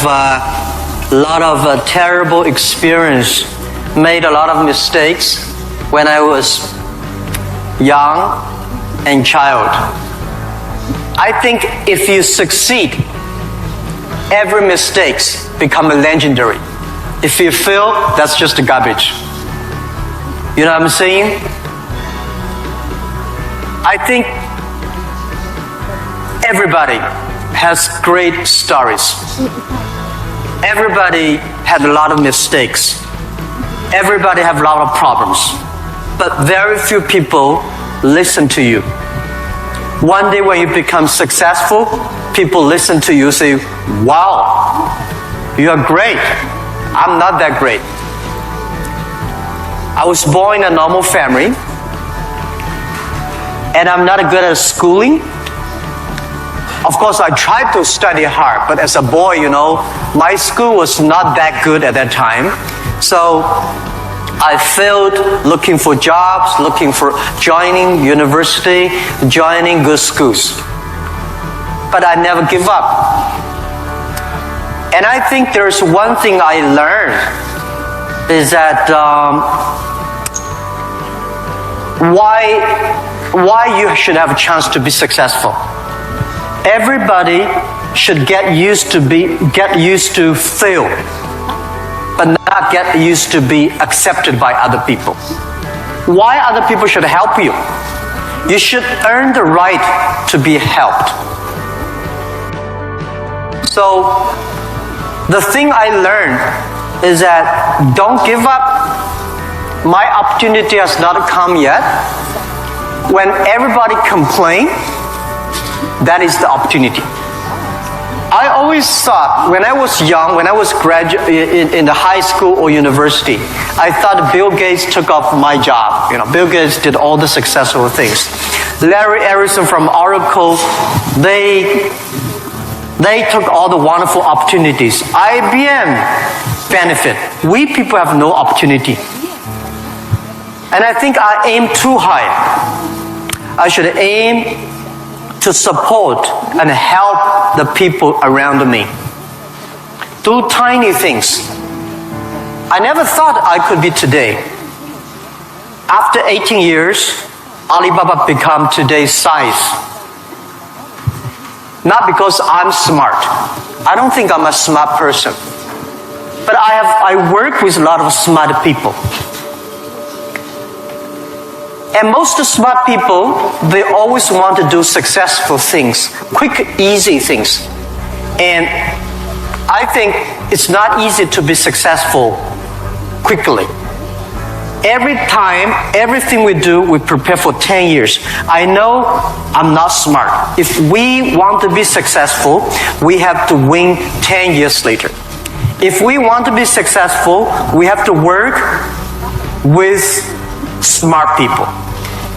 have a lot of terrible experience, made a lot of mistakes when I was young and child. I think if you succeed, every mistake become legendary. If you fail, that's just garbage. You know what I'm saying? I think everybody has great stories. Everybody had a lot of mistakes. Everybody have a lot of problems. But very few people listen to you. One day when you become successful, people listen to you, say, wow, you are great. I'm not that great. I was born in a normal family, and I'm not good at schooling. Of course, I tried to study hard, but as a boy, my school was not that good at that time. So I failed looking for jobs, looking for joining university, joining good schools. But I never give up. And I think there's one thing I learned is that why you should have a chance to be successful. Everybody should get used to fail, but not get used to be accepted by other people. Why other people should help you? You should earn the right to be helped. So the thing I learned is that don't give up. My opportunity has not come yet. When everybody complains, that is the opportunity. I always thought when I was young, when I was in the high school or university, I thought Bill Gates took off my job. Bill Gates did all the successful things. Larry Ellison from Oracle, they took all the wonderful opportunities. IBM benefit. We people have no opportunity. And I think I aim too high. I should aim to support and help the people around me. Do tiny things. I never thought I could be today. After 18 years, Alibaba become today's size. Not because I'm smart. I don't think I'm a smart person. But I work with a lot of smart people. And most smart people, they always want to do successful things, quick, easy things. And I think it's not easy to be successful quickly. Every time, everything we do, we prepare for 10 years. I know I'm not smart. If we want to be successful, we have to win 10 years later. If we want to be successful, we have to work with smart people.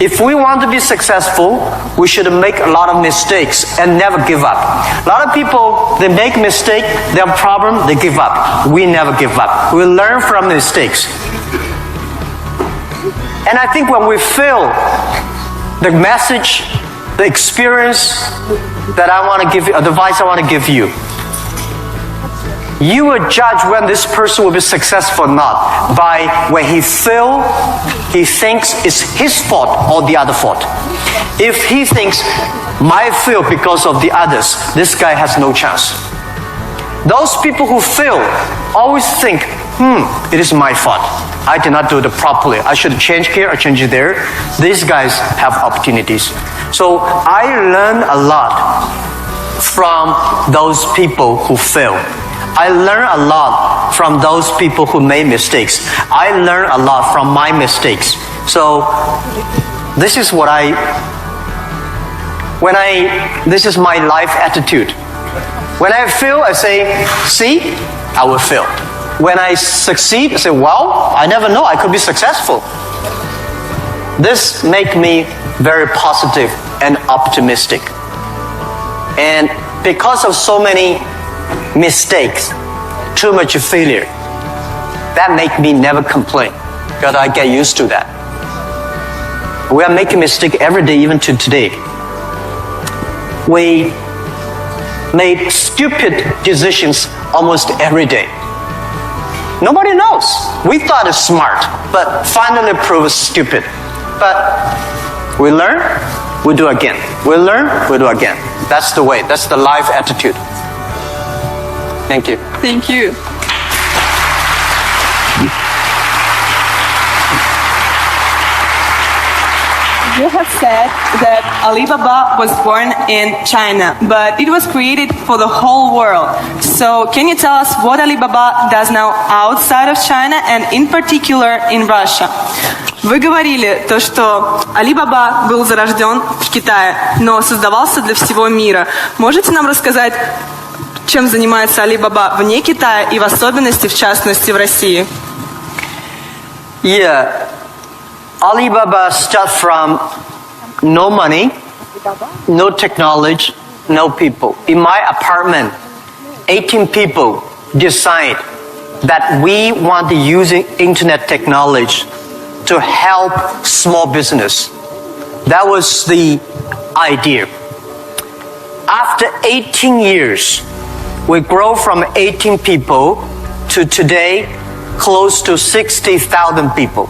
If we want to be successful, we should make a lot of mistakes and never give up. A lot of people, they make mistake, they have problem, they give up. We never give up. We learn from mistakes. And I think when we fail, the message, the experience that I want to give you, advice I want to give you, you will judge when this person will be successful or not by when he fails, he thinks it's his fault or the other fault. If he thinks, my fail because of the others, this guy has no chance. Those people who fail always think, it is my fault. I did not do it properly. I should change here or change there. These guys have opportunities. So I learned a lot from those people who fail. I learned a lot from those people who made mistakes. I learned a lot from my mistakes. So this is this is my life attitude. When I fail, I say, see, I will fail. When I succeed, I say, well, I never know, I could be successful. This makes me very positive and optimistic. And because of so many mistakes, too much failure, that make me never complain, because I get used to that. We are making mistakes every day, even to today. We made stupid decisions almost every day. Nobody knows. We thought it's smart, but finally proved stupid. But we learn, we do again. We learn, we do again. That's the way. That's the life attitude. Thank you. Thank you. You have said that Alibaba was born in China, but it was created for the whole world. So can you tell us what Alibaba does now outside of China and in particular in Russia? Вы говорили то, что Alibaba был зарожден в Китае, но создавался для всего мира. Можете нам рассказать, чем занимается Alibaba вне Китая и в особенности, в частности, в России? Yeah. Alibaba started from no money, no technology, no people. In my apartment, 18 people decide that we want to use internet technology to help small business. That was the idea. After 18 years, we grow from 18 people to today close to 60,000 people.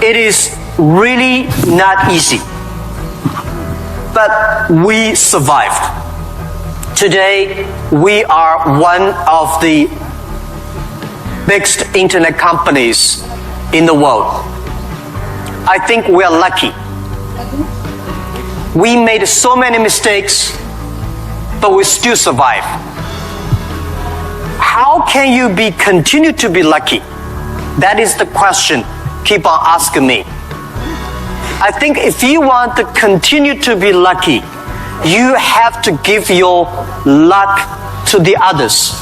It is really not easy, but we survived. Today, we are one of the biggest internet companies in the world. I think we are lucky. We made so many mistakes, but we still survive. How can you continue to be lucky? That is the question. Keep on asking me. I think if you want to continue to be lucky, you have to give your luck to the others.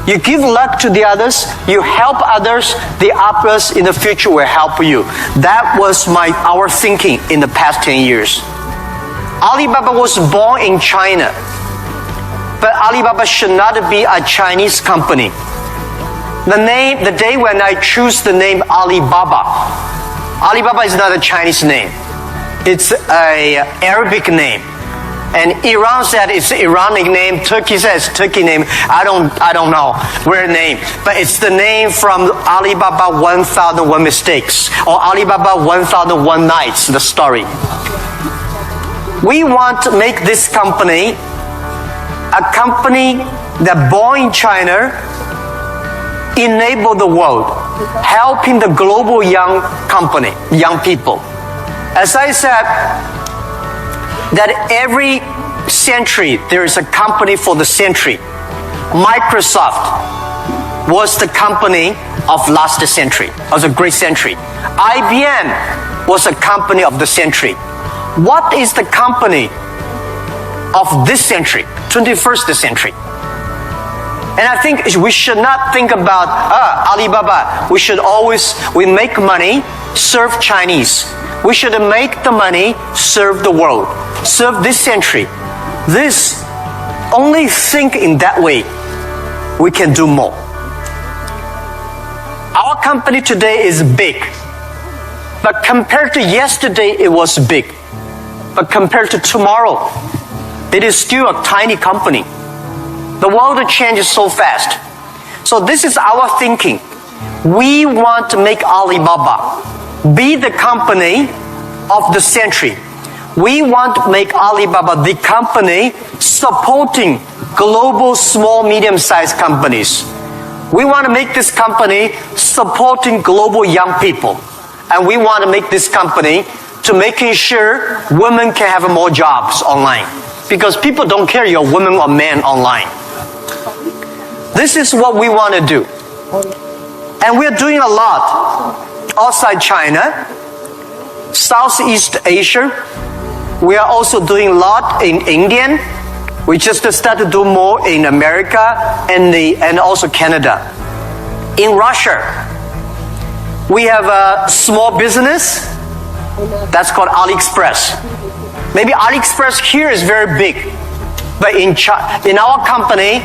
You give luck to the others, you help others, the others in the future will help you. That was our thinking in the past 10 years. Alibaba was born in China, but Alibaba should not be a Chinese company. The day when I choose the name Alibaba is not a Chinese name. It's an Arabic name. And Iran said it's Iranic name. Turkey says Turkey name. I don't know where name. But it's the name from Alibaba 1001 Mistakes or Alibaba 1001 Nights, the story. We want to make this company a company that born in China, enable the world, helping the global young people. As I said, that every century there is a company for the century. Microsoft was the company of last century, was a great century. IBM was a company of the century. What is the company of this century, 21st century? And I think we should not think about Alibaba. We make money, serve Chinese. We should make the money, serve the world, serve this century. Only think in that way, we can do more. Our company today is big, but compared to yesterday, it was big. But compared to tomorrow, it is still a tiny company. The world changes so fast. So this is our thinking. We want to make Alibaba be the company of the century. We want to make Alibaba the company supporting global small, medium-sized companies. We want to make this company supporting global young people. And we want to make this company to making sure women can have more jobs online. Because people don't care you're a woman or man online. This is what we want to do. And we're doing a lot outside China, Southeast Asia. We are also doing a lot in India. We just started to do more in America and also Canada. In Russia, we have a small business that's called AliExpress. Maybe AliExpress here is very big, but in our company,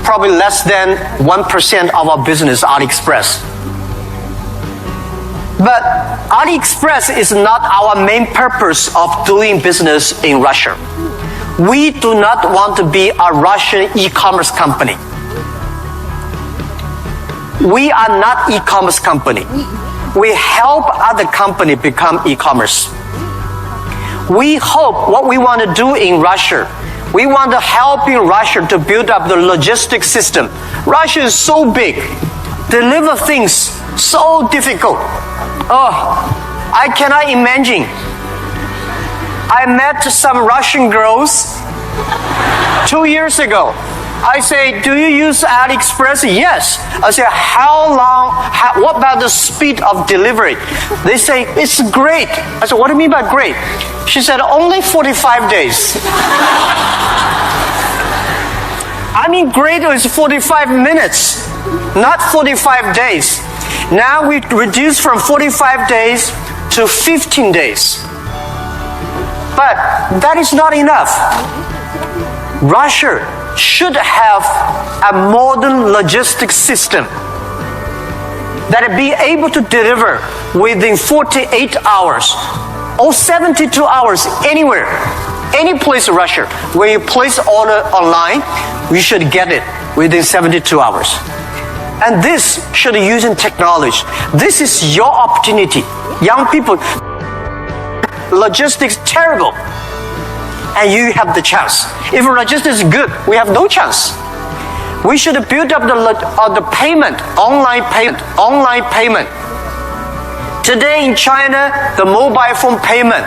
probably less than 1% of our business AliExpress. But AliExpress is not our main purpose of doing business in Russia. We do not want to be a Russian e-commerce company. We are not e-commerce company. We help other company become e-commerce. We hope what we want to do in Russia, we want to help in Russia to build up the logistics system. Russia is so big. Deliver things so difficult. Oh, I cannot imagine. I met some Russian girls 2 years ago. I say, do you use AliExpress? Yes. I say, what about the speed of delivery? They say, it's great. I said, what do you mean by great? She said, only 45 days. I mean, great is 45 minutes, not 45 days. Now we reduce from 45 days to 15 days. But that is not enough. Russia should have a modern logistics system that will be able to deliver within 48 hours or 72 hours anywhere, any place in Russia. When you place order online, you should get it within 72 hours. And this should be using technology. This is your opportunity. Young people, logistics terrible. And you have the chance. If logistics is good, we have no chance. We should build up the payment, online payment. Today in China, the mobile phone payment,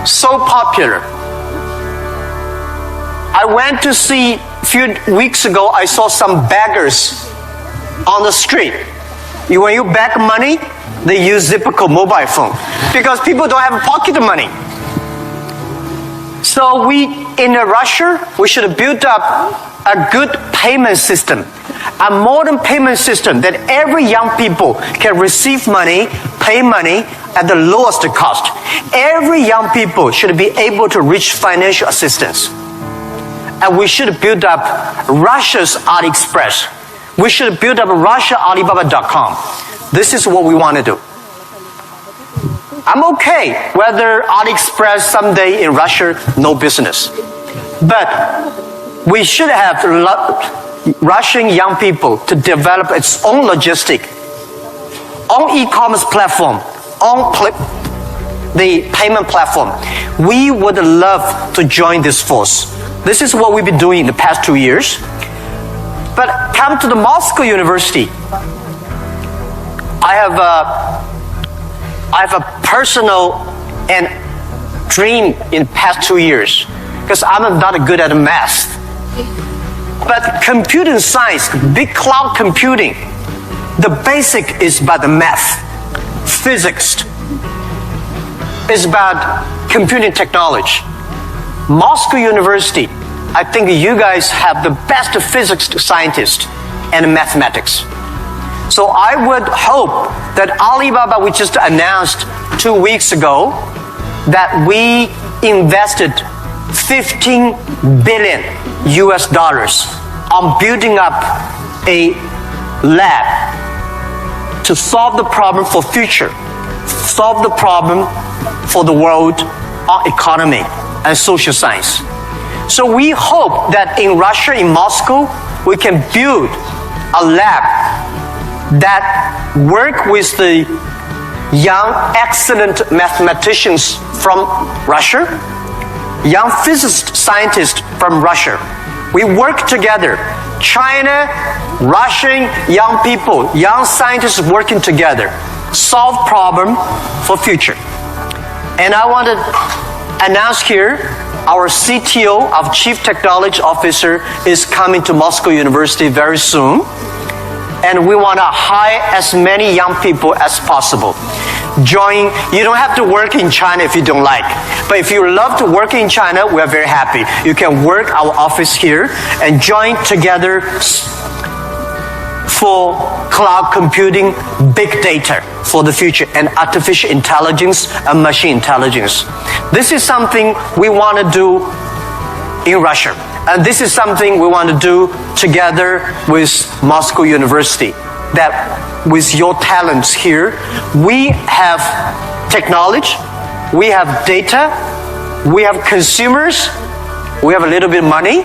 so popular. I went to see, a few weeks ago, I saw some beggars on the street. When you beg money, they use Zipco mobile phone because people don't have pocket money. So in Russia, we should build up a good payment system, a modern payment system that every young people can receive money, pay money at the lowest cost. Every young people should be able to reach financial assistance. And we should build up Russia's AliExpress. We should build up Russia Alibaba.com. This is what we want to do. I'm okay whether AliExpress someday in Russia, no business. But we should have Russian young people to develop its own logistic, own e-commerce platform, own the payment platform. We would love to join this force. This is what we've been doing in the past 2 years. But come to the Moscow University. I have a personal and dream in the past 2 years because I'm not good at math. But computing science, big cloud computing, the basic is about the math, physics. It's about computing technology. Moscow University, I think you guys have the best physics scientists and mathematics. So I would hope that Alibaba, we just announced 2 weeks ago, that we invested $15 billion on building up a lab to solve the problem for future, solve the problem for the world economy and social science. So we hope that in Russia, in Moscow, we can build a lab that work with the young, excellent mathematicians from Russia, young physicist scientists from Russia. We work together. China, Russian young people, young scientists working together, solve problem for future. And I want to announce here, our CTO, our Chief Technology Officer, is coming to Moscow University very soon. And we want to hire as many young people as possible. Join, you don't have to work in China if you don't like. But if you love to work in China, we are very happy. You can work our office here and join together for cloud computing, big data for the future, and artificial intelligence and machine intelligence. This is something we want to do in Russia. And this is something we want to do together with Moscow University. That with your talents here, we have technology, we have data, We have consumers, we have a little bit of money,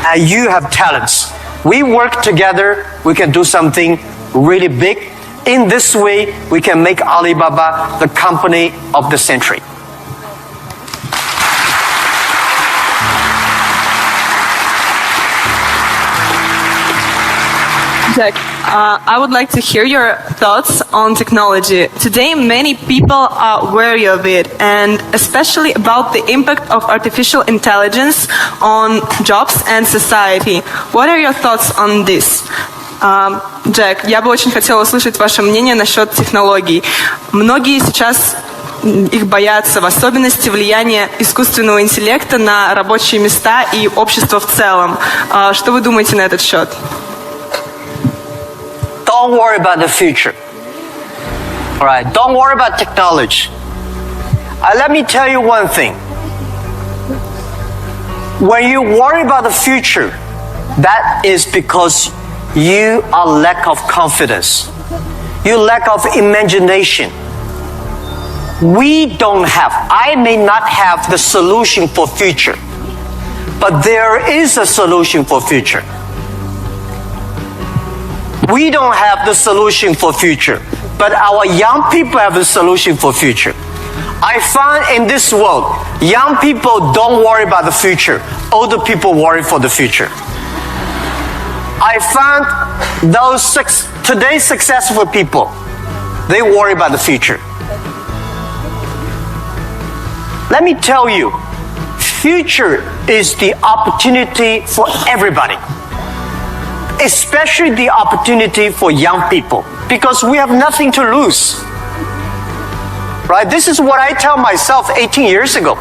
and you have talents. We work together, we can do something really big. In this way, we can make Alibaba the company of the century. Jack, I would like to hear your thoughts on technology. Today, many people are wary of it, and especially about the impact of artificial intelligence on jobs and society. What are your thoughts on this? Джек, я бы очень хотела услышать ваше мнение насчет технологий. Многие сейчас их боятся, в особенности влияния искусственного интеллекта на рабочие места и общество в целом. Что вы думаете на этот счет? Don't worry about the future. All right, don't worry about technology. Let me tell you one thing. When you worry about the future, that is because you are lack of confidence. You lack of imagination. I may not have the solution for future, but there is a solution for future. We don't have the solution for future, but our young people have the solution for future. I find in this world, young people don't worry about the future. Older people worry for the future. I found today's successful people, they worry about the future. Let me tell you, future is the opportunity for everybody. Especially the opportunity for young people, because we have nothing to lose. Right? This is what I tell myself 18 years ago.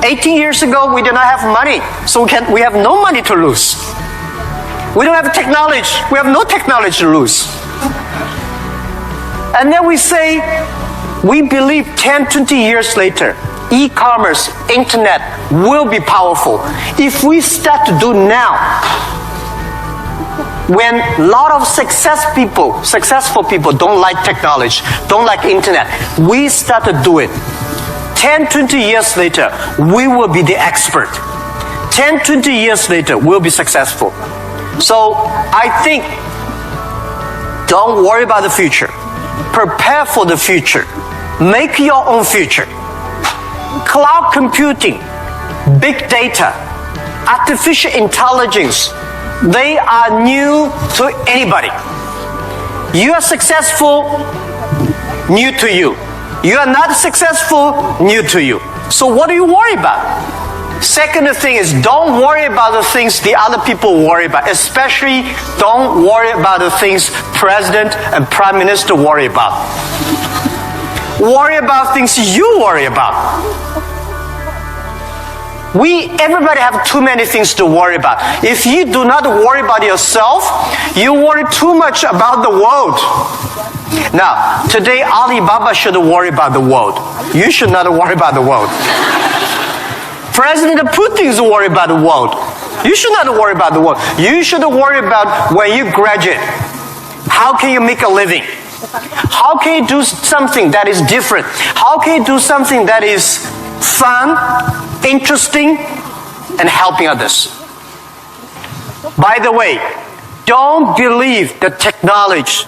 18 years ago, we did not have money, so we have no money to lose. We don't have technology. We have no technology to lose. And then we say, we believe 10, 20 years later, e-commerce, internet will be powerful. If we start to do now, when a lot of successful people don't like technology, don't like internet, we start to do it. 10, 20 years later, we will be the expert. 10, 20 years later, we'll be successful. So I think, don't worry about the future. Prepare for the future. Make your own future. Cloud computing, big data, artificial intelligence, they are new to anybody. You are successful, new to you. You are not successful, new to you. So what do you worry about? Second thing is, don't worry about the things the other people worry about. Especially, don't worry about the things President and Prime Minister worry about. Worry about things you worry about. Everybody have too many things to worry about. If you do not worry about yourself, you worry too much about the world. Now, today Alibaba should worry about the world. You should not worry about the world. President Putin is worried about the world. You should not worry about the world. You should worry about when you graduate. How can you make a living? How can you do something that is different? How can you do something that is fun, interesting, and helping others? By the way, don't believe that technology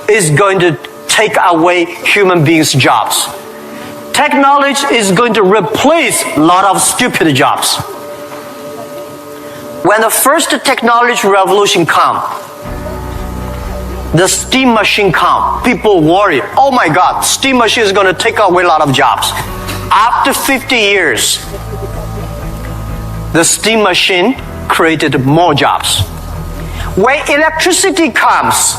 is going to take away human beings' jobs. Technology is going to replace a lot of stupid jobs. When the first technology revolution came, the steam machine came, people worry, oh my God, steam machine is going to take away a lot of jobs. After 50 years, the steam machine created more jobs. When electricity comes,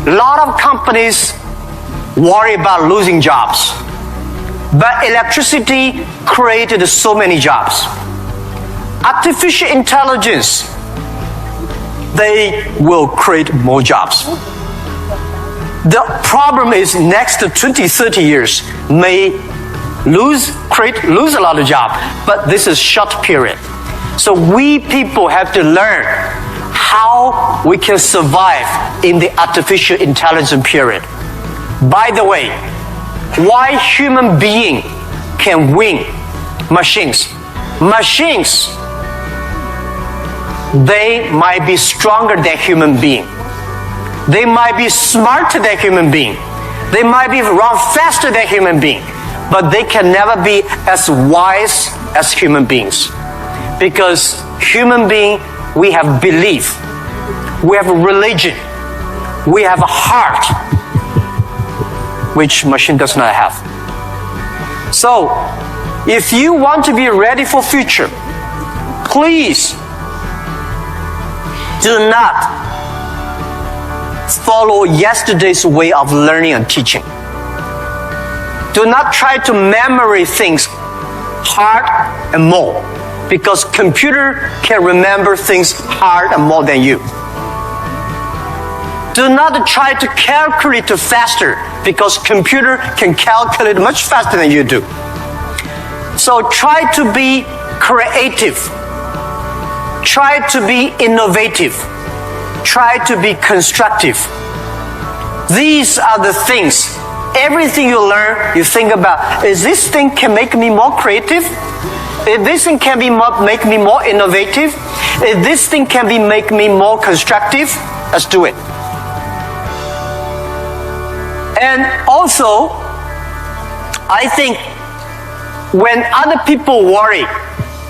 a lot of companies worry about losing jobs. But electricity created so many jobs. Artificial intelligence, they will create more jobs. The problem is next 20, 30 years may lose a lot of jobs, but this is short period. So we people have to learn how we can survive in the artificial intelligence period. By the way, why human being can win machines. Machines, they might be stronger than human being. They might be smarter than human being. They might be run faster than human being. But they can never be as wise as human beings. Because human being, we have belief. We have religion. We have a heart, which machine does not have. So, if you want to be ready for future, please do not follow yesterday's way of learning and teaching. Do not try to memory things hard and more, because computer can remember things hard and more than you. Do not try to calculate faster, because computer can calculate much faster than you do. So try to be creative. Try to be innovative. Try to be constructive. These are the things. Everything you learn, you think about, is this thing can make me more creative? If this thing can make me more innovative? If this thing can make me more constructive? Let's do it. And also, I think when other people worry,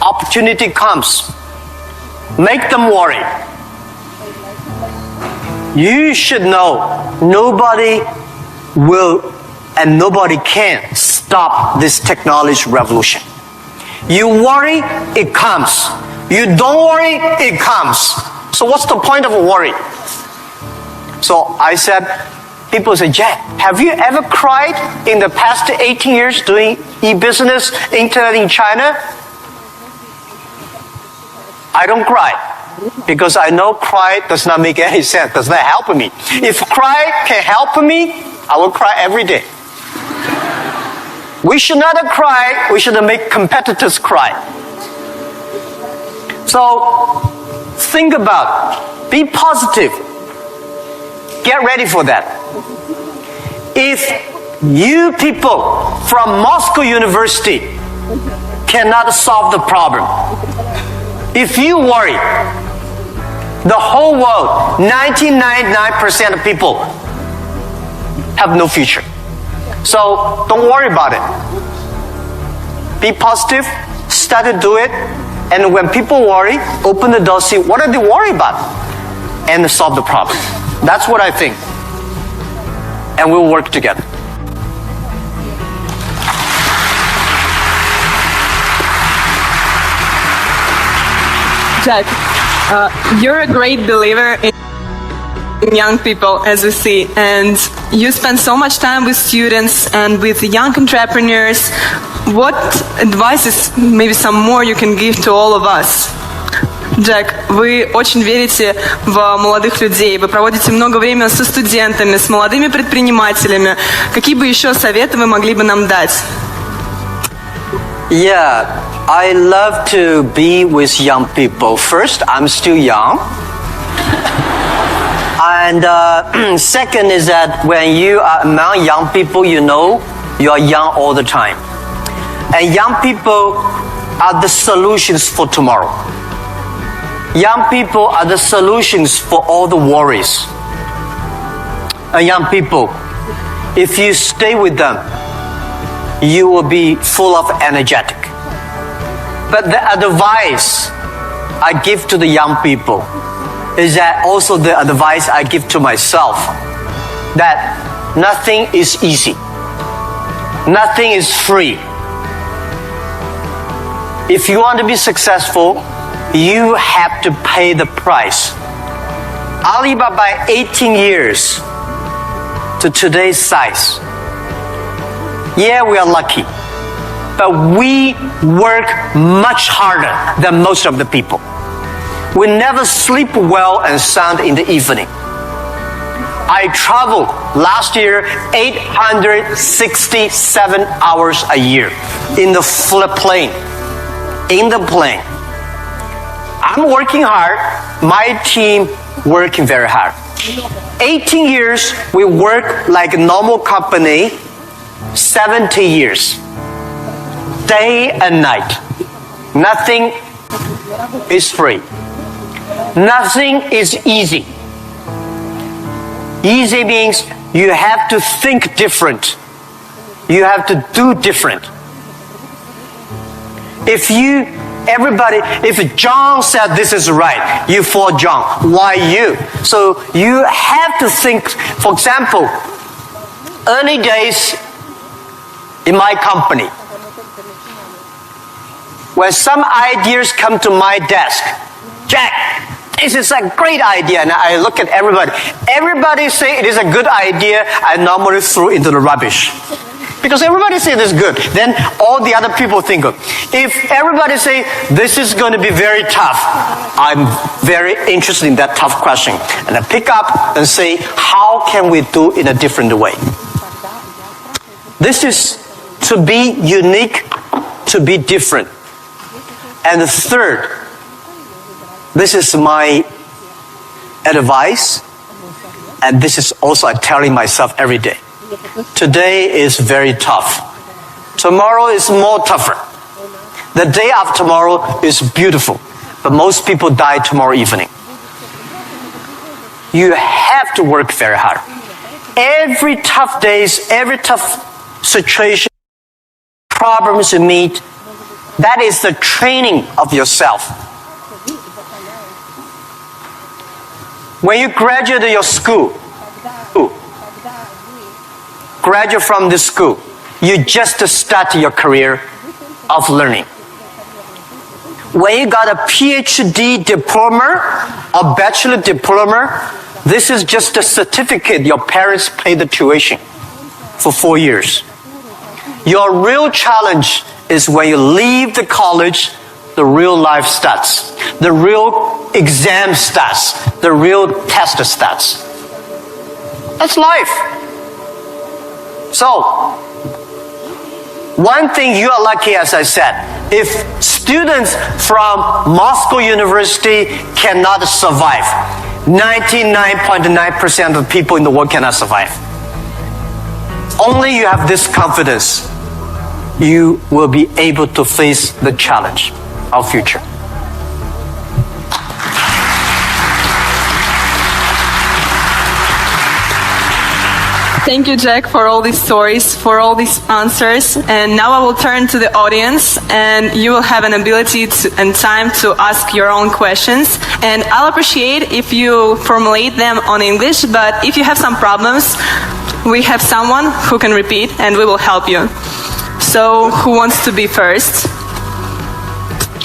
opportunity comes. Make them worry. You should know nobody will and nobody can stop this technology revolution. You worry, it comes. You don't worry, it comes. So what's the point of worry? So I said, people say, Jack, have you ever cried in the past 18 years doing e-business, internet in China? I don't cry, because I know cry does not make any sense, does not help me. If cry can help me, I will cry every day. We should not cry, we should make competitors cry. So, think about, be positive. Get ready for that. If you people from Moscow University cannot solve the problem, if you worry, the whole world, 99% of people have no future. So don't worry about it. Be positive, start to do it, and when people worry, open the door, see what are they worried about, and solve the problem. That's what I think. And we'll work together. Jack, you're a great believer in young people, as we see, and you spend so much time with students and with young entrepreneurs. What advices, maybe some more, you can give to all of us? Джек, вы очень верите в молодых людей, вы проводите много времени со студентами, с молодыми предпринимателями. Какие бы еще советы вы могли бы нам дать? Yeah, I love to be with young people. First, I'm still young. And second is that when you are among young people, you know you are young all the time. And young people are the solutions for tomorrow. Young people are the solutions for all the worries. And young people, if you stay with them, you will be full of energetic. But the advice I give to the young people is that also the advice I give to myself, that nothing is easy. Nothing is free. If you want to be successful, you have to pay the price. Alibaba, 18 years to today's size. Yeah, we are lucky, but we work much harder than most of the people. We never sleep well and sound in the evening. I traveled last year 867 hours a year in the plane. In the plane. I'm working hard, my team working very hard. 18 years we work like a normal company, 70 years, day and night. Nothing is free. Nothing is easy. Easy means you have to think different. You have to do different. If John said this is right, you follow John. Why you? So you have to think. For example, early days in my company, when some ideas come to my desk, Jack, this is a great idea, and I look at everybody. Everybody say it is a good idea. I normally throw into the rubbish. Because everybody say this is good. Then all the other people think of. If everybody say this is going to be very tough, I'm very interested in that tough question. And I pick up and say, how can we do it in a different way? This is to be unique, to be different. And the third, this is my advice, and this is also I'm telling myself every day. Today is very tough. Tomorrow is more tougher. The day after tomorrow is beautiful, but most people die tomorrow evening. You have to work very hard. Every tough days, every tough situation, problems you meet, that is the training of yourself. When you graduate your school, graduate from this school, you just start your career of learning. When you got a PhD diploma or bachelor diploma, this is just a certificate your parents paid the tuition for 4 years. Your real challenge is when you leave the college, the real life starts. The real exam starts. The real test starts. That's life. So, one thing you are lucky, as I said, if students from Moscow University cannot survive, 99.9% of people in the world cannot survive. Only you have this confidence, you will be able to face the challenge of future. Thank you, Jack, for all these stories, for all these answers. And now I will turn to the audience, and you will have an ability and time to ask your own questions. And I'll appreciate if you formulate them on English, but if you have some problems, we have someone who can repeat, and we will help you. So, who wants to be first?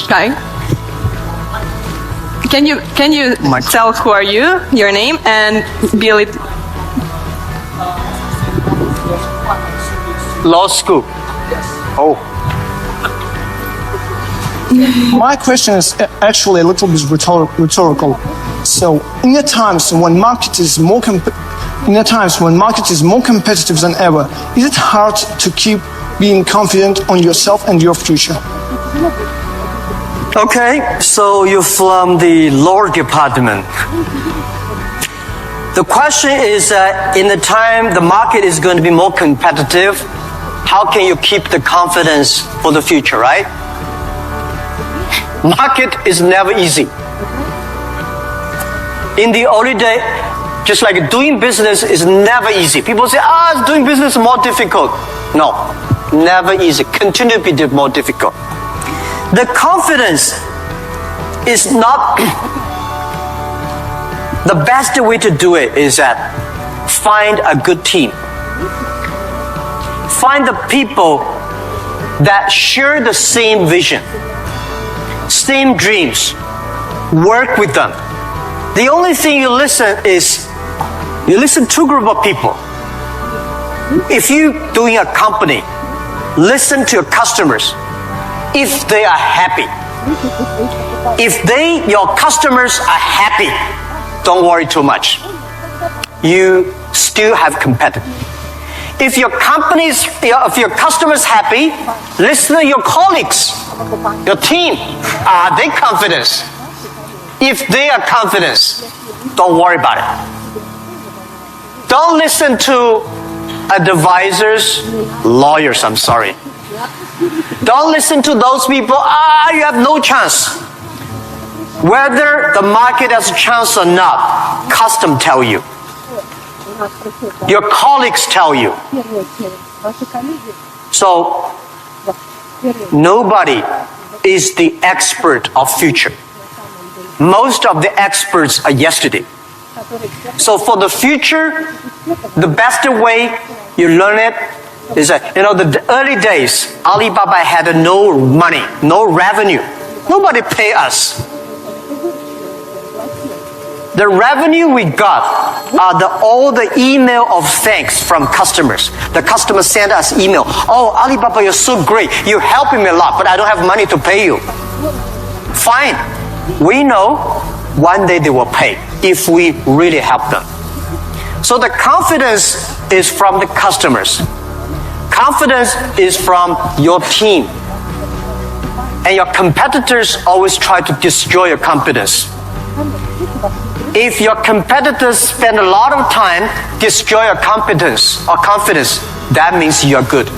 Okay. Can you tell who are you, your name, and be a little... Law school. Oh. My question is actually a little bit rhetorical. So, in the times when market is more competitive than ever, is it hard to keep being confident on yourself and your future? Okay, so you're from the law department. The question is, in the time the market is going to be more competitive, how can you keep the confidence for the future, right? Market is never easy. In the early day, just like doing business is never easy. People say, doing business is more difficult. No, never easy. Continue to be more difficult. The confidence is not... The best way to do it is that find a good team. Find the people that share the same vision, same dreams. Work with them. The only thing you listen to a group of people. If you're doing a company, listen to your customers. If they are happy. If your customers are happy, don't worry too much. You still have competitive. If your customers happy, listen to your colleagues, your team. Are they confident? If they are confident, don't worry about it. Don't listen to advisors, lawyers, I'm sorry. Don't listen to those people, you have no chance. Whether the market has a chance or not, custom tell you. Your colleagues tell you. So, nobody is the expert of future. Most of the experts are yesterday. So for the future, the best way you learn it is that, the early days, Alibaba had no money, no revenue. Nobody pay us. The revenue we got are all the email of thanks from customers. The customers send us email. Oh, Alibaba, you're so great. You're helping me a lot, but I don't have money to pay you. Fine. We know one day they will pay if we really help them. So the confidence is from the customers. Confidence is from your team. And your competitors always try to destroy your confidence. If your competitors spend a lot of time destroy your confidence, that means you're good.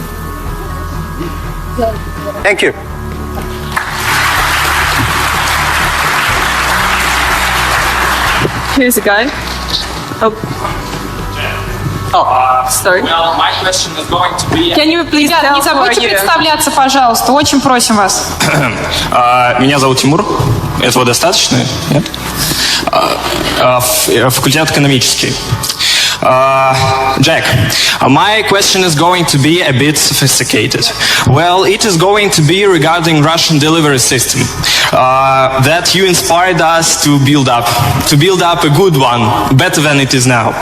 Thank you. Here's a guy. Sorry. Well, my question is going to be... Can you please Ребят, tell не who are забудьте you? представляться, пожалуйста. Очень просим вас. Меня зовут Тимур. Этого достаточно? Нет? Факультет экономический. Jack, my question is going to be a bit sophisticated. Well, it is going to be regarding Russian delivery system that you inspired us to build up a good one, better than it is now.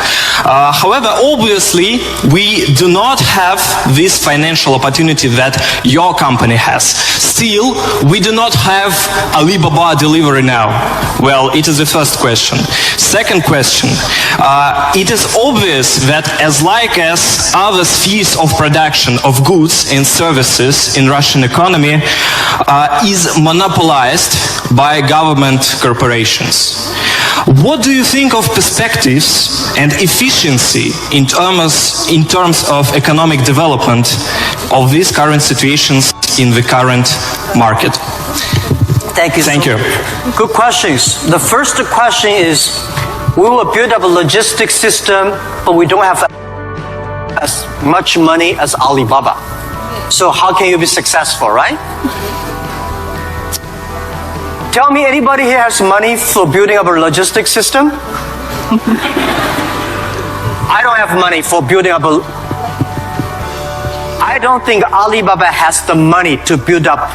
However, obviously, we do not have this financial opportunity that your company has. Still, we do not have Alibaba delivery now. Well, it is the first question. Second question, it is obvious that as other spheres of production of goods and services in Russian economy is monopolized by government corporations. What do you think of perspectives and efficiency in terms of economic development of these current situations in the current market? Thank you. Thank you. Good questions. The first question is, we will build up a logistics system, but we don't have as much money as Alibaba. So how can you be successful, right? Tell me, anybody here has money for building up a logistics system? I don't have money for building up I don't think Alibaba has the money to build up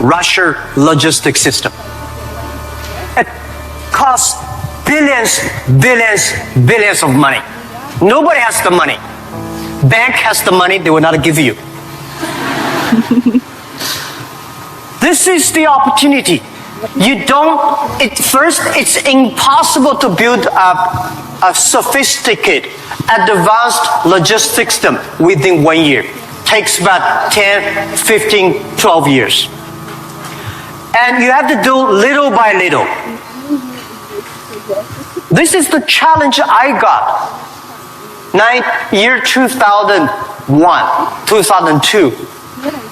Russia logistics system. It costs billions of money. Nobody has the money. Bank has the money, they will not give you. This is the opportunity. It's impossible to build up a sophisticated, advanced logistics system within 1 year. Takes about 10, 15, 12 years. And you have to do little by little. This is the challenge I got. Year 2001, 2002.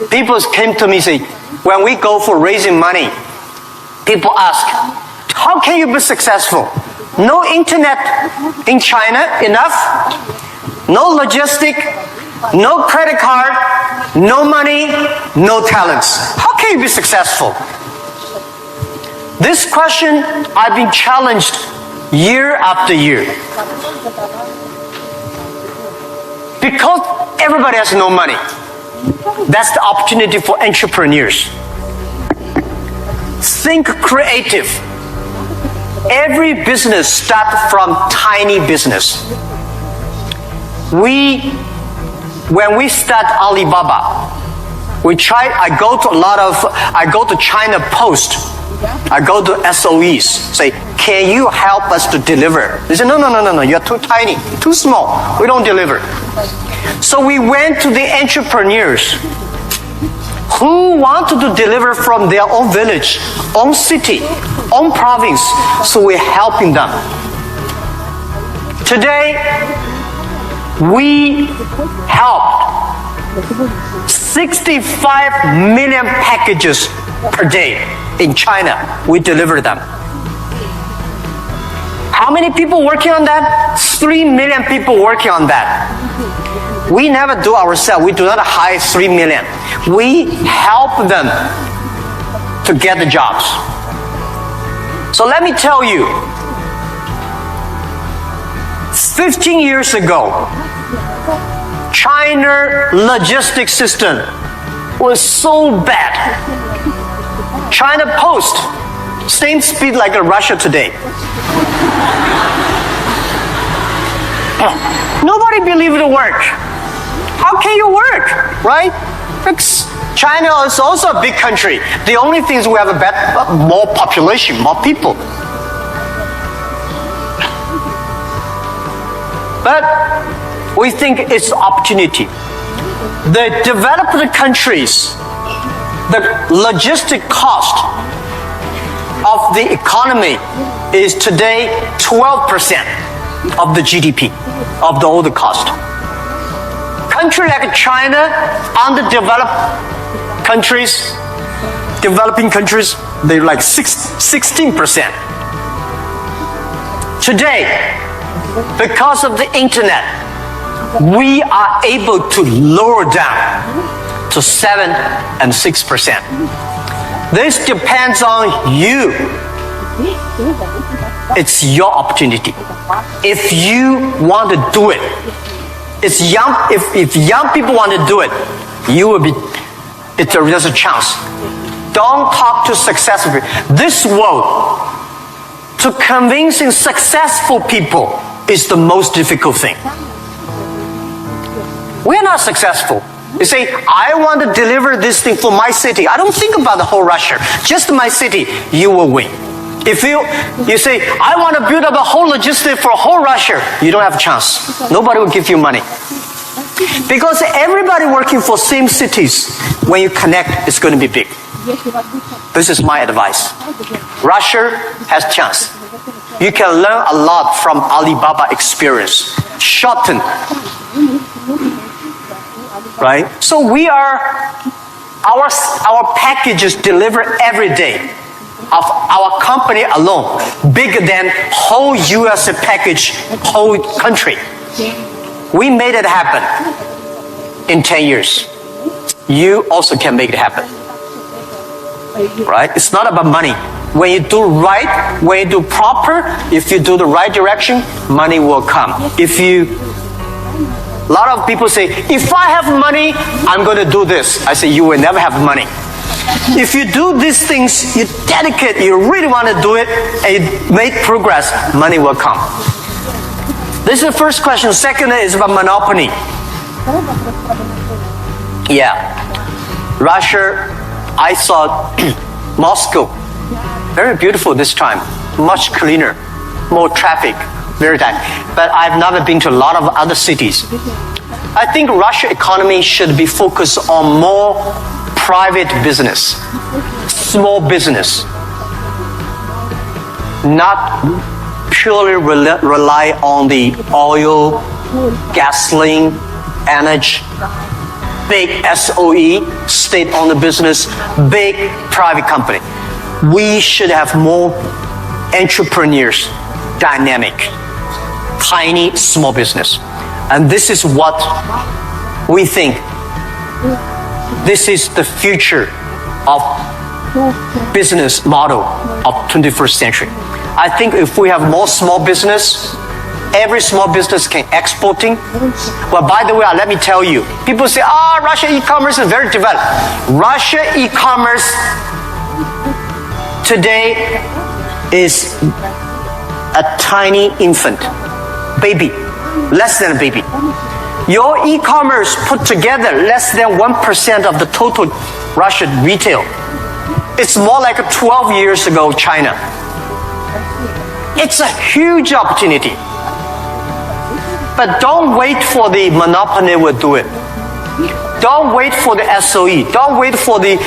People came to me and say, when we go for raising money, people ask, how can you be successful? No internet in China enough, no logistic, no credit card, no money, no talents. How can you be successful? This question I've been challenged year after year. Because everybody has no money. That's the opportunity for entrepreneurs. Think creative. Every business starts from tiny business. When we start Alibaba, I go to China Post. I go to SOEs, say, can you help us to deliver? They say, no, you're too tiny, too small, we don't deliver. So we went to the entrepreneurs who wanted to deliver from their own village, own city, own province, so we're helping them. Today, We helped 65 million packages per day in China. We deliver them. How many people working on that? 3 million people working on that. We never do ourselves. We do not hire 3 million. We help them to get the jobs. So let me tell you, 15 years ago, China logistics system was so bad. China Post, same speed like Russia today. Nobody believed it work. How can you work, right? Because China is also a big country. The only thing is we have more population, more people. But we think it's opportunity. The developed countries, the logistic cost of the economy is today 12% of the GDP, of the whole cost. Country like China, underdeveloped countries, developing countries, they're like 16%. Today, because of the internet, we are able to lower down to 7 and 6%. This depends on you. It's your opportunity. If you want to do it, if young people want to do it, you will be. There's a chance. Don't talk to successful people. This world, to convincing successful people is the most difficult thing. We're not successful. You say, I want to deliver this thing for my city. I don't think about the whole Russia. Just my city, you will win. If you say, I want to build up a whole logistic for whole Russia, you don't have a chance. Nobody will give you money. Because everybody working for same cities, when you connect, it's going to be big. This is my advice. Russia has chance. You can learn a lot from Alibaba experience. Shorten. Right? So we are, our packages deliver every day of our company alone, bigger than whole US package, whole country. We made it happen in 10 years. You also can make it happen. Right? It's not about money. When you do right, when you do proper, if you do the right direction, money will come. A lot of people say, if I have money, I'm going to do this. I say, you will never have money. If you do these things, you dedicate, you really want to do it, and you make progress, money will come. This is the first question. Second is about monopoly. Yeah. Russia, I saw Moscow. Very beautiful this time. Much cleaner. More traffic. Very tight. But I've never been to a lot of other cities. I think Russia economy should be focused on more private business. Small business. Not purely rely on the oil, gasoline, energy, big SOE, state-owned business, big private company. We should have more entrepreneurs, dynamic, tiny, small business. And this is what we think. This is the future of business model of 21st century. I think if we have more small business, every small business can exporting. Well, by the way, let me tell you, people say, Russia e-commerce is very developed. Russia e-commerce today is a tiny infant, baby, less than a baby. Your e-commerce put together less than 1% of the total Russian retail. It's more like 12 years ago China. It's a huge opportunity. But don't wait for the monopoly will do it. Don't wait for the SOE. Don't wait for the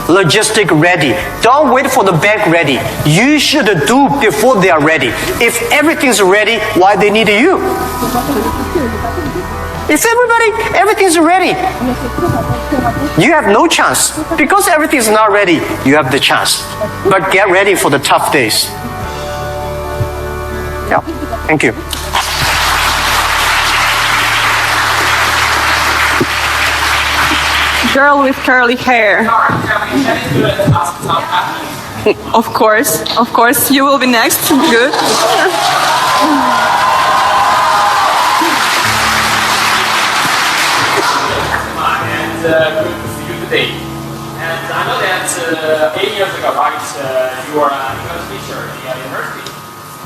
logistic ready. Don't wait for the bank ready. You should do before they are ready. If everything's ready, why they need you? If everything's ready, you have no chance. Because everything's not ready, you have the chance. But get ready for the tough days. Yeah, thank you. Girl with curly hair. Of course, you will be next. Good. Good to see you today. And I know that 8 years ago, right, you were an English teacher in a university.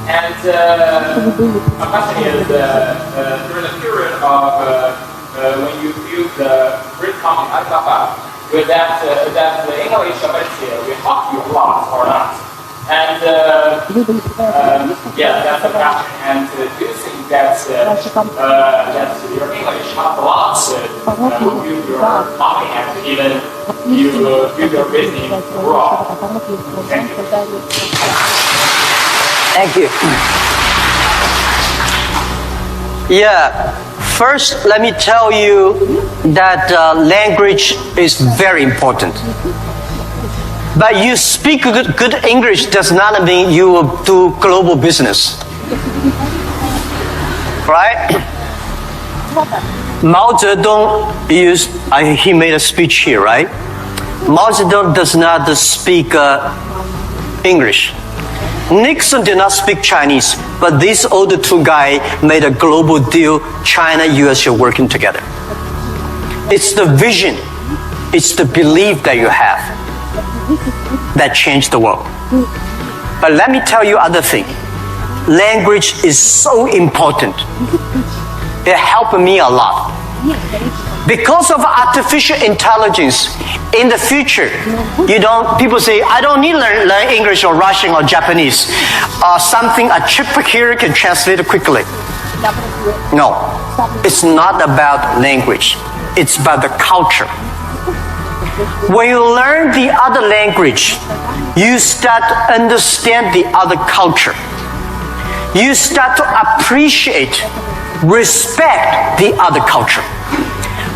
And my question is, during the period of when you built the great company Alibaba, with that the English ability will help you a lot or not? And yeah, that's the question. And do you think that that your English helped a lot to build your company and even you build your business abroad? Thank you. Thank you. Yeah, first let me tell you that language is very important. But you speak good English does not mean you will do global business. Right? Mao Zedong he made a speech here, right? Mao Zedong does not speak English. Nixon did not speak Chinese, but these other two guys made a global deal. China, US are working together. It's the vision, it's the belief that you have that changed the world. But let me tell you other thing. Language is so important. It helped me a lot. Because of artificial intelligence, in the future, people say, I don't need to learn English or Russian or Japanese. A chip here can translate it quickly. No, it's not about language. It's about the culture. When you learn the other language, you start to understand the other culture. You start to appreciate, respect the other culture.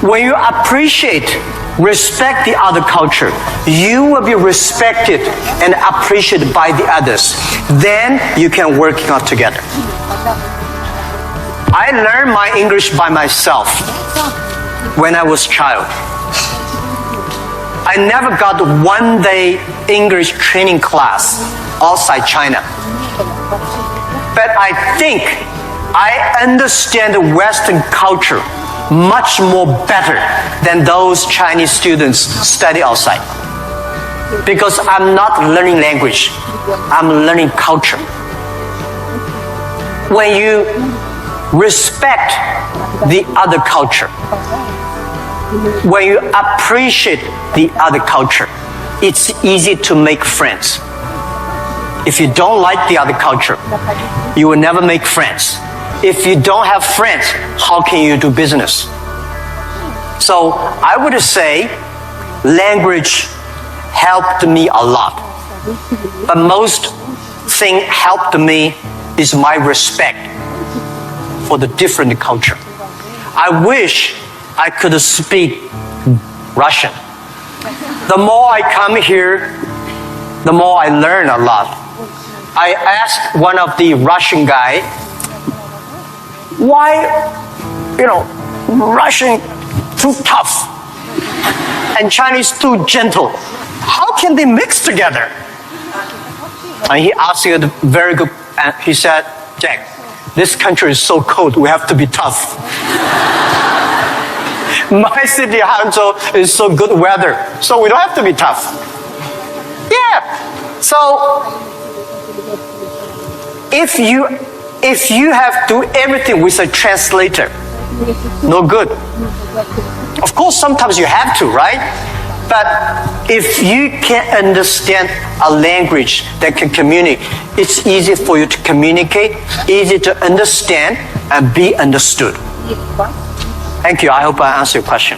When you appreciate, respect the other culture, you will be respected and appreciated by the others. Then you can work out together. I learned my English by myself when I was a child. I never got one day English training class outside China. But I think I understand the Western culture much more better than those Chinese students study outside. Because I'm not learning language, I'm learning culture. When you respect the other culture, when you appreciate the other culture, it's easy to make friends. If you don't like the other culture, you will never make friends. If you don't have friends, how can you do business? So I would say language helped me a lot. But most thing helped me is my respect for the different culture. I wish I could speak Russian. The more I come here, the more I learn a lot. I asked one of the Russian guy, why, Russian too tough and Chinese too gentle? How can they mix together? And he asked me a very good, and he said, Jack, this country is so cold, we have to be tough. My city, Hangzhou, is so good weather, so we don't have to be tough. Yeah. So if you have to do everything with a translator, no good. Of course, sometimes you have to, right? But if you can understand a language that can communicate, it's easy for you to communicate, easy to understand, and be understood. Thank you. I hope I answered your question.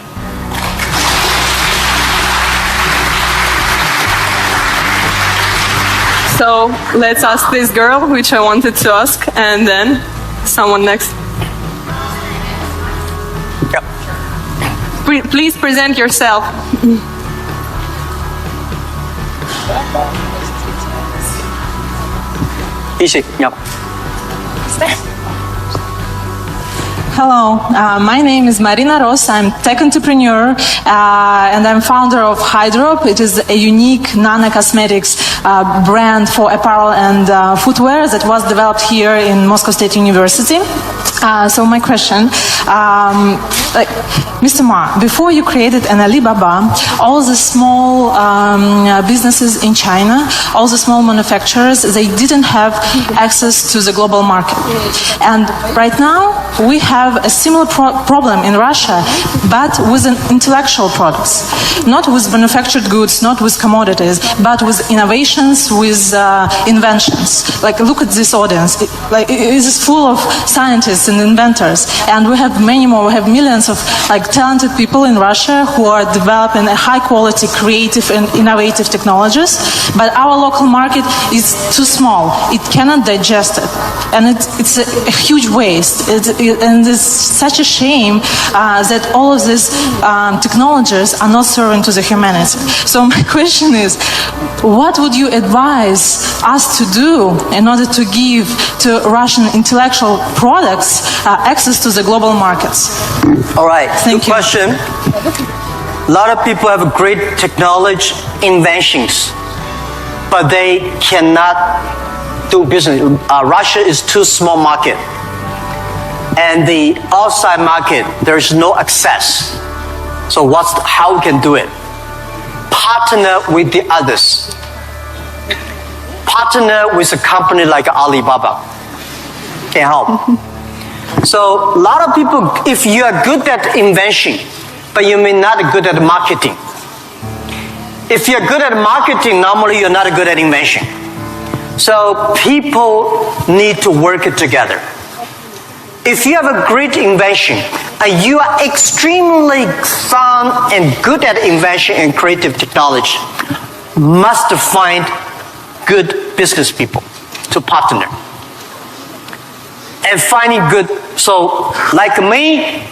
So let's ask this girl, which I wanted to ask, and then someone next. Yep. Please present yourself. Easy. Yep. Hello, my name is Marina Ross. I'm tech entrepreneur and I'm founder of Hydrop. It is a unique nano-cosmetics brand for apparel and footwear that was developed here in Moscow State University. So my question, Mr. Ma, before you created an Alibaba, all the small businesses in China, all the small manufacturers, they didn't have access to the global market. And right now, we have a similar problem in Russia, but with intellectual products, not with manufactured goods, not with commodities, but with innovations, with inventions. Like, look at this audience. It is full of scientists and inventors, and we have many more. We have millions of talented people in Russia who are developing a high-quality, creative, and innovative technologies. But our local market is too small; it cannot digest it, and it's a huge waste. And it's such a shame that all of these technologies are not serving to the humanity. So my question is, what would you advise us to do in order to give to Russian intellectual products access to the global markets? All right. Thank Good you. question. A lot of people have great technology inventions, but they cannot do business. Russia is too small market. And the outside market, there's no access. So how we can do it? Partner with the others. Partner with a company like Alibaba. Can help. So a lot of people, if you are good at invention, but you may not be good at marketing. If you're good at marketing, normally you're not good at invention. So people need to work together. If you have a great invention and you are extremely fun and good at invention and creative technology, must find good business people to partner. And finding good, so like me,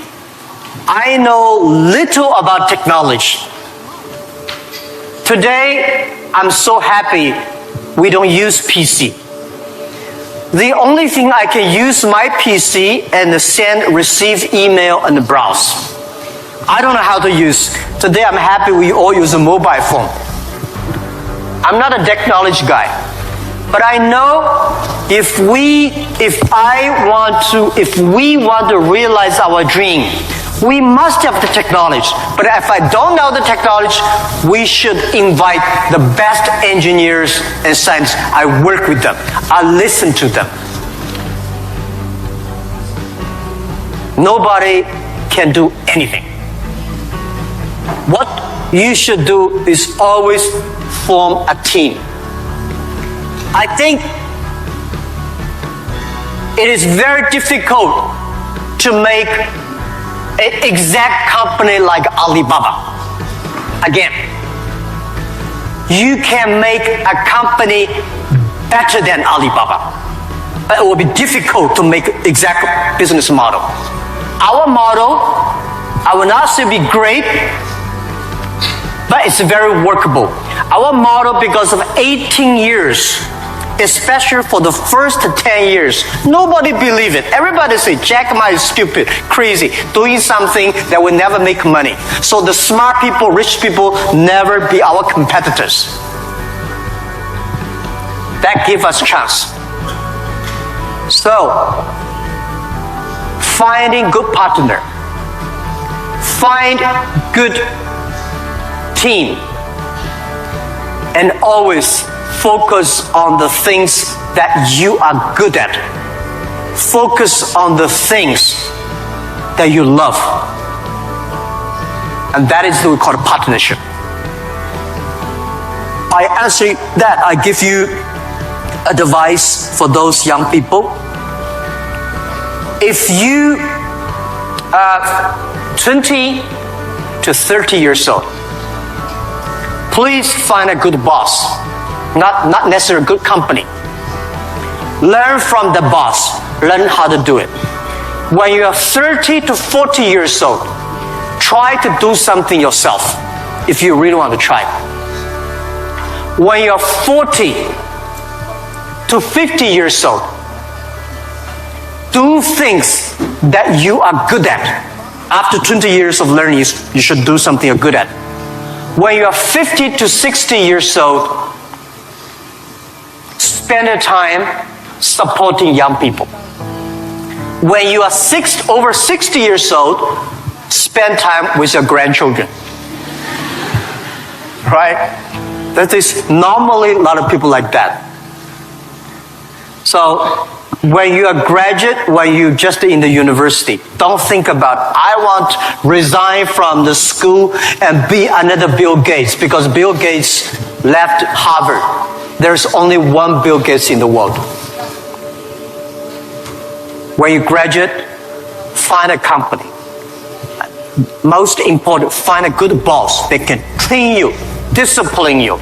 I know little about technology. Today, I'm so happy we don't use PC. The only thing I can use my PC and receive email and browse. I don't know how to use. Today I'm happy we all use a mobile phone. I'm not a technology guy. But I know if we want to realize our dream, we must have the technology. But if I don't know the technology, we should invite the best engineers and scientists. I work with them. I listen to them. Nobody can do anything. What you should do is always form a team. I think it is very difficult to make an exact company like Alibaba. Again, you can make a company better than Alibaba, but it will be difficult to make exact business model. Our model, I will not say be great, but it's very workable. Our model, because of 18 years, especially for the first 10 years, nobody believed it. Everybody say, Jack Ma is stupid, crazy, doing something that will never make money. So the smart people, rich people, never be our competitors. That give us chance. So, finding good partner, find good team, and always focus on the things that you are good at. Focus on the things that you love. And that is what we call a partnership. By answering that, I give you advice for those young people. If you are 20 to 30 years old, please find a good boss. not necessarily a good company. Learn from the boss. Learn how to do it. When you are 30 to 40 years old, try to do something yourself if you really want to try. When you're 40 to 50 years old, do things that you are good at. After 20 years of learning, you should do something you're good at. When you're 50 to 60 years old, spend your time supporting young people. When you are over 60 years old, spend time with your grandchildren. Right? That is normally a lot of people like that. So when you are graduate, when you just in the university, don't think about, I want to resign from the school and be another Bill Gates, because Bill Gates left Harvard. There's only one Bill Gates in the world. When you graduate, find a company. Most important, find a good boss that can train you, discipline you,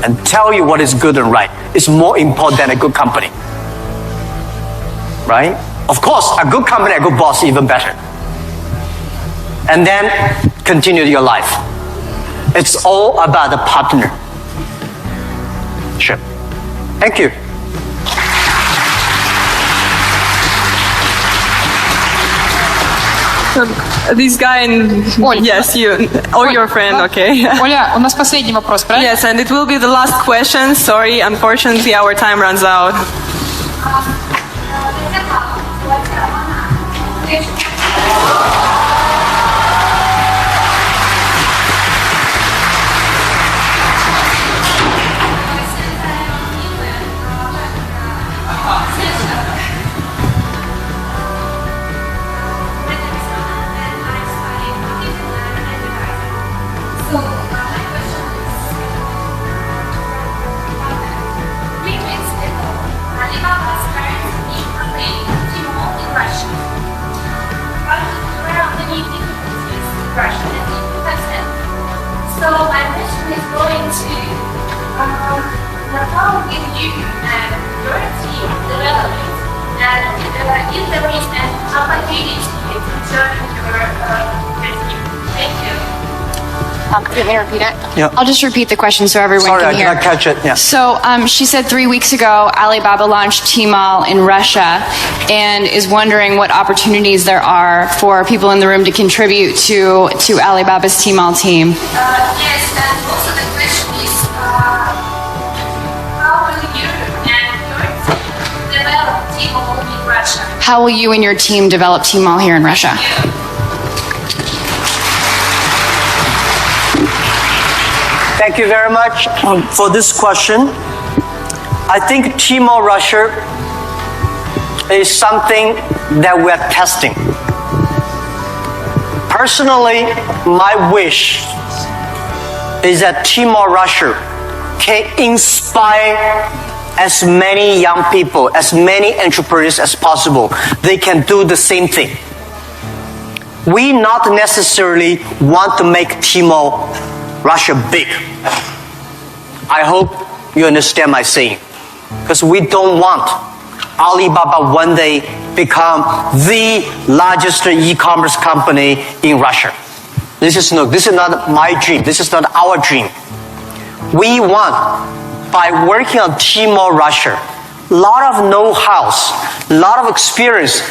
and tell you what is good and right. It's more important than a good company. Right? Of course, a good company, a good boss, even better. And then continue your life. It's all about the partnership. Thank you. This guy and Оль. yes, you or your friend, okay. Оля, у нас последний вопрос, правильно? Yes, and it will be the last question. Sorry, unfortunately, our time runs out. So my question is going to how will you and your team develop and implement and opportunity to join your team? Thank you. Let me repeat it. Yeah. I'll just repeat the question so everyone Sorry, can I hear. cannot catch it. Yeah. So she said 3 weeks ago, Alibaba launched Tmall in Russia and is wondering what opportunities there are for people in the room to contribute to Alibaba's Tmall team. Yes, and also the question is, how will you and your team develop Tmall in Russia? How will you and your team develop Tmall here in Russia? Thank you very much for this question. I think Tmall Russia is something that we're testing. Personally, my wish is that Tmall Russia can inspire as many young people, as many entrepreneurs as possible. They can do the same thing. We not necessarily want to make Tmall Russia big. I hope you understand my saying. Because we don't want Alibaba one day become the largest e-commerce company in Russia. This is not my dream. This is not our dream. We want, by working on Tmall Russia, a lot of know-hows, a lot of experience,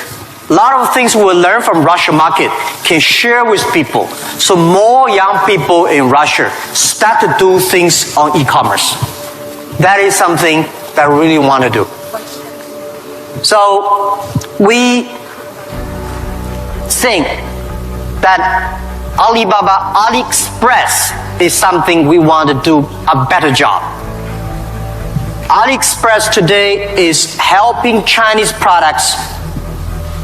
a lot of things we'll learn from Russian market can share with people. So more young people in Russia start to do things on e-commerce. That is something that I really want to do. So we think that Alibaba AliExpress is something we want to do a better job. AliExpress today is helping Chinese products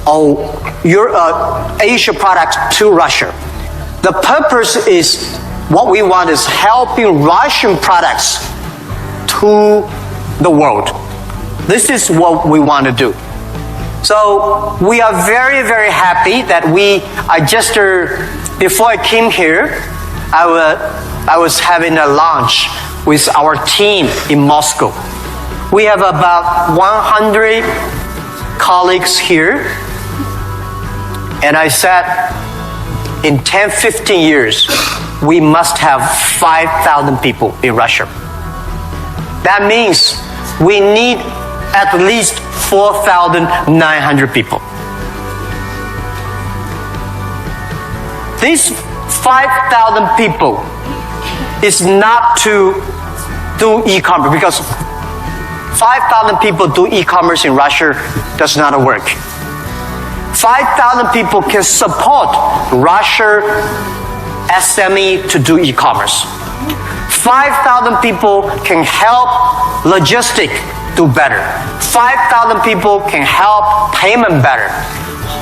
or Asia products to Russia. The purpose is, what we want is helping Russian products to the world. This is what we want to do. So we are very, very happy that before I came here, I was having a lunch with our team in Moscow. We have about 100 colleagues here. And I said, in 10, 15 years, we must have 5,000 people in Russia. That means we need at least 4,900 people. These 5,000 people is not to do e-commerce, because 5,000 people do e-commerce in Russia does not work. 5,000 people can support Russia SME to do e-commerce. 5,000 people can help logistic do better. 5,000 people can help payment better.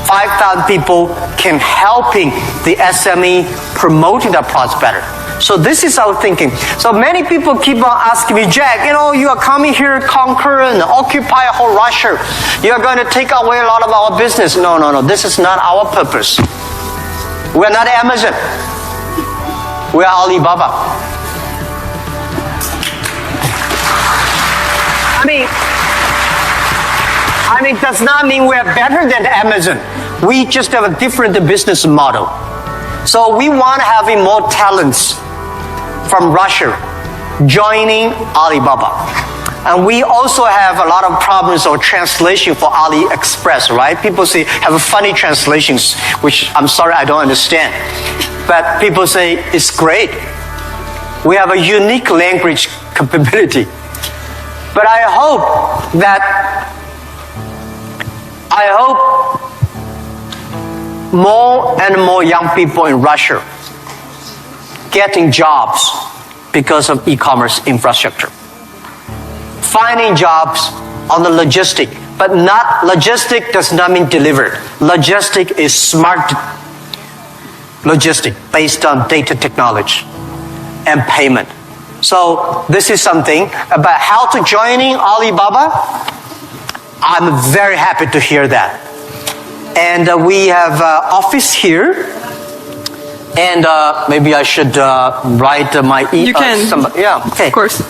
5,000 people can helping the SME promoting their products better. So this is our thinking. So many people keep on asking me, Jack, you are coming here, conquer and occupy whole Russia. You are going to take away a lot of our business. No. This is not our purpose. We are not Amazon. We are Alibaba. I mean, does not mean we are better than Amazon. We just have a different business model. So we want having more talents from Russia joining Alibaba. And we also have a lot of problems of translation for AliExpress, right? People say have funny translations, which I'm sorry I don't understand. But people say it's great. We have a unique language capability. But I hope more and more young people in Russia getting jobs because of e-commerce infrastructure. Finding jobs on the logistic, but not logistic does not mean delivered. Logistic is smart logistic based on data technology and payment. So this is something about how to joining Alibaba. I'm very happy to hear that. And we have office here. And maybe I should write my email. You can. Yeah, okay. Of course.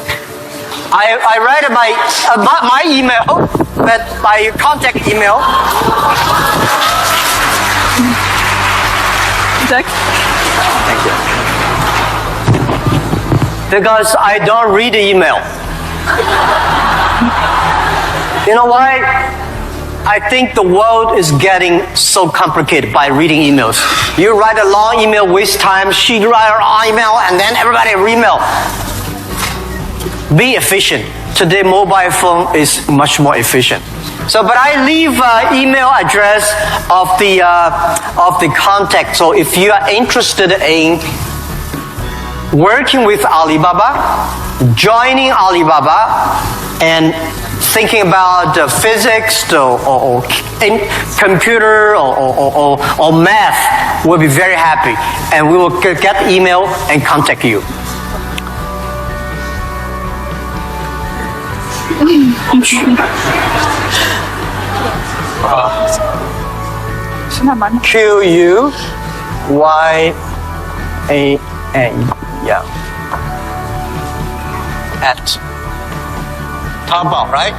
I write my email, but my contact email. Jack? Thank you. Because I don't read the email. You know why? I think the world is getting so complicated by reading emails. You write a long email, waste time. She write a long email, and then everybody email. Be efficient. Today, mobile phone is much more efficient. So, but I leave email address of the contact. So, if you are interested in working with Alibaba, joining Alibaba, and thinking about physics or computer or math, we'll be very happy. And we will get email and contact you. QUYAN, yeah. At Taobao, right?